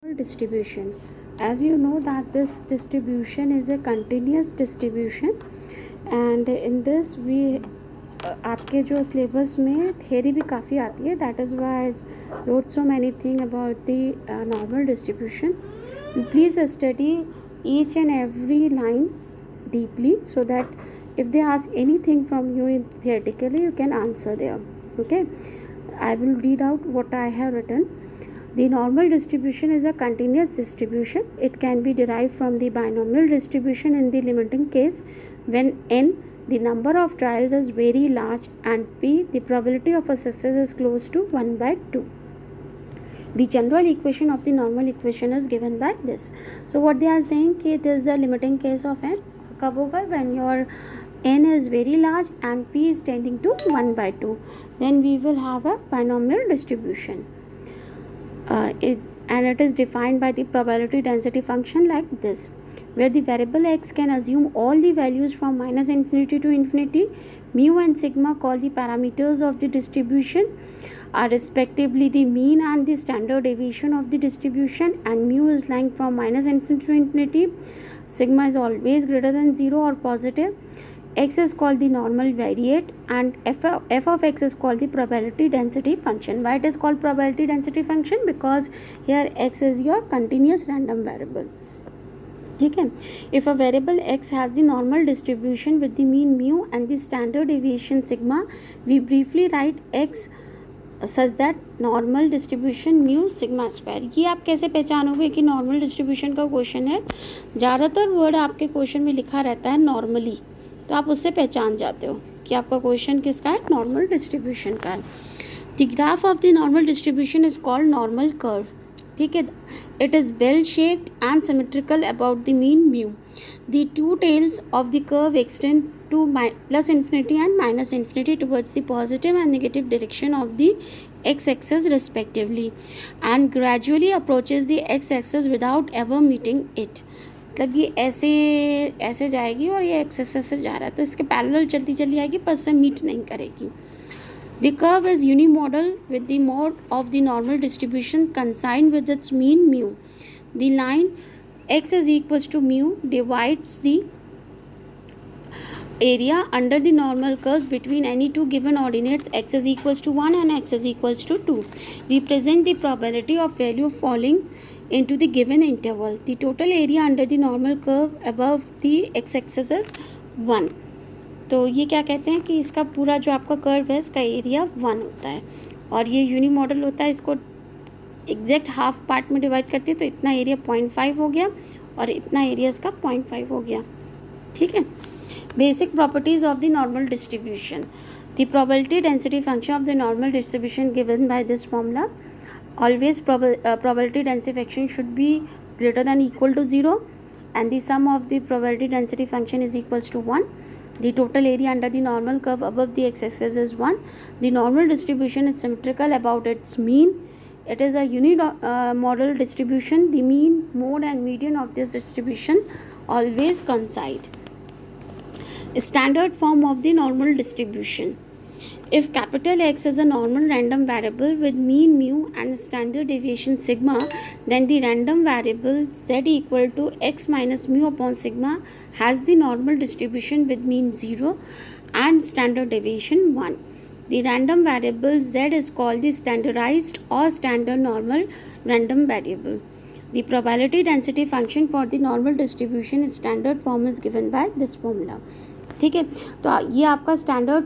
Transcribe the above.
Distribution. As you know that this distribution is a continuous distribution and in this we आपके जो syllabus में theory भी काफ़ी आती है. That is why I wrote so many thing about the normal distribution. Please study each and every line deeply so that if they ask anything from you theoretically you can answer there. Okay, I will read out what I have written. The normal distribution is a continuous distribution. It can be derived from the binomial distribution in the limiting case when n, the number of trials, is very large, and p, the probability of a success is close to 1 by 2. The general equation of the normal equation is given by this. So what they are saying कि it is the limiting case of n. कब होगा? When your n is very large and p is tending to 1 by 2. Then we will have a binomial distribution. And it is defined by the probability density function like this, where the variable x can assume all the values from minus infinity to infinity. Mu and sigma, called the parameters of the distribution, are respectively the mean and the standard deviation of the distribution, and mu is lying from minus infinity to infinity. Sigma is always greater than 0 or positive. X is called the normal variate and f of x is called the probability density function. Why it is called probability density function? Because here x is your continuous random variable. ठीक है. If a variable x has the normal distribution with the mean mu and the standard deviation sigma, we briefly write x such that normal distribution mu sigma square. ये आप कैसे पहचानोगे कि normal distribution का question है? ज़्यादातर word आपके question में लिखा रहता है नॉर्मली, तो आप उससे पहचान जाते हो कि आपका क्वेश्चन किसका है, नॉर्मल डिस्ट्रीब्यूशन का है. The graph of the normal distribution is called normal curve. ठीक है. It is bell shaped and symmetrical about the mean mu. The two tails of the curve extend to plus infinity and minus infinity towards the positive and negative direction of the x-axis respectively, and gradually approaches the x-axis without ever meeting it. मतलब ये ऐसे ऐसे जाएगी और ये x-axis से जा रहा है तो इसके पैरेलल चलती चली आएगी पर से मीट नहीं करेगी. The curve is unimodal with the mode of the normal distribution consigned with its mean mu. The line x is equals to mu divides the area under the normal curves between any two given ordinates x is equals to 1 and x is equals to 2. Represent the probability of value falling into the given interval. The total area under the normal curve above the x-axis is 1. तो ये क्या कहते हैं कि इसका पूरा जो आपका कर्व है इसका एरिया 1 होता है और ये यूनी मॉडल होता है. इसको एग्जैक्ट हाफ पार्ट में डिवाइड करती है तो इतना एरिया 0.5 हो गया और इतना एरिया इसका 0.5 हो गया. ठीक है. Basic properties of the normal distribution. The probability density function of the normal distribution given by this formula. Always probability density function should be greater than equal to 0 and the sum of the probability density function is equals to 1. The total area under the normal curve above the x-axis is 1. The normal distribution is symmetrical about its mean. It is a unimodal distribution. The mean, mode and median of this distribution always coincide. Standard form of the normal distribution. If capital X is a normal random variable with mean mu and standard deviation sigma, then the random variable z equal to x minus mu upon sigma has the normal distribution with mean 0 and standard deviation 1. The random variable z is called the standardized or standard normal random variable. The probability density function for the normal distribution in standard form is given by this formula. ठीक है. तो ये आपका standard